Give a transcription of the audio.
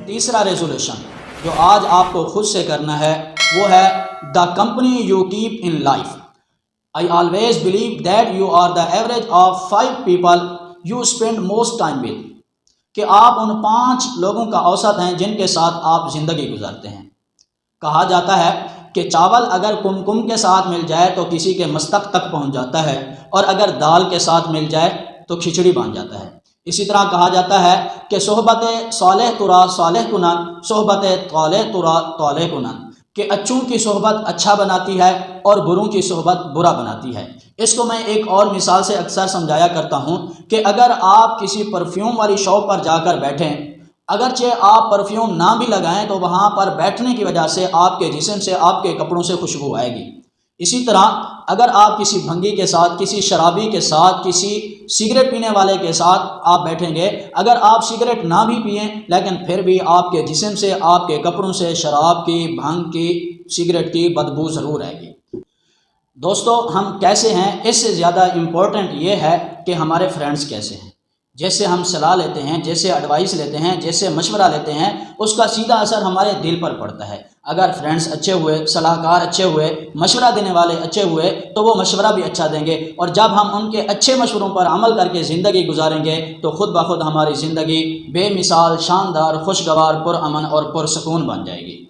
تیسرا ریزولوشن جو آج آپ کو خود سے کرنا ہے وہ ہے the company you keep in life. I always believe that you are the average of 5 people you spend most time with. کہ آپ ان 5 لوگوں کا اوسط ہیں جن کے ساتھ آپ زندگی گزارتے ہیں. کہا جاتا ہے کہ چاول اگر کم کے ساتھ مل جائے تو کسی کے مستق تک پہنچ جاتا ہے، اور اگر دال کے ساتھ مل جائے تو کھچڑی بن جاتا ہے. اسی طرح کہا جاتا ہے کہ صحبت صالح ترا صالح کنن، صحبت طالح ترا طالح کنن. کہ اچھوں کی صحبت اچھا بناتی ہے اور بروں کی صحبت برا بناتی ہے. اس کو میں ایک اور مثال سے اکثر سمجھایا کرتا ہوں کہ اگر آپ کسی پرفیوم والی شاپ پر جا کر بیٹھیں، اگرچہ آپ پرفیوم نہ بھی لگائیں تو وہاں پر بیٹھنے کی وجہ سے آپ کے جسم سے، آپ کے کپڑوں سے خوشبو آئے گی. اسی طرح اگر آپ کسی بھنگی کے ساتھ، کسی شرابی کے ساتھ، کسی سگریٹ پینے والے کے ساتھ آپ بیٹھیں گے، اگر آپ سگریٹ نہ بھی پئیں لیکن پھر بھی آپ کے جسم سے، آپ کے کپڑوں سے شراب کی، بھنگ کی، سگریٹ کی بدبو ضرور آئے گی. دوستو، ہم کیسے ہیں اس سے زیادہ امپورٹنٹ یہ ہے کہ ہمارے فرینڈز کیسے ہیں. جیسے ہم صلاح لیتے ہیں، جیسے ایڈوائس لیتے ہیں، جیسے مشورہ لیتے ہیں، اس کا سیدھا اثر ہمارے دل پر پڑتا ہے. اگر فرینڈز اچھے ہوئے، صلاح کار اچھے ہوئے، مشورہ دینے والے اچھے ہوئے تو وہ مشورہ بھی اچھا دیں گے، اور جب ہم ان کے اچھے مشوروں پر عمل کر کے زندگی گزاریں گے تو خود بخود ہماری زندگی بے مثال، شاندار، خوشگوار، پرامن اور پرسکون بن جائے گی.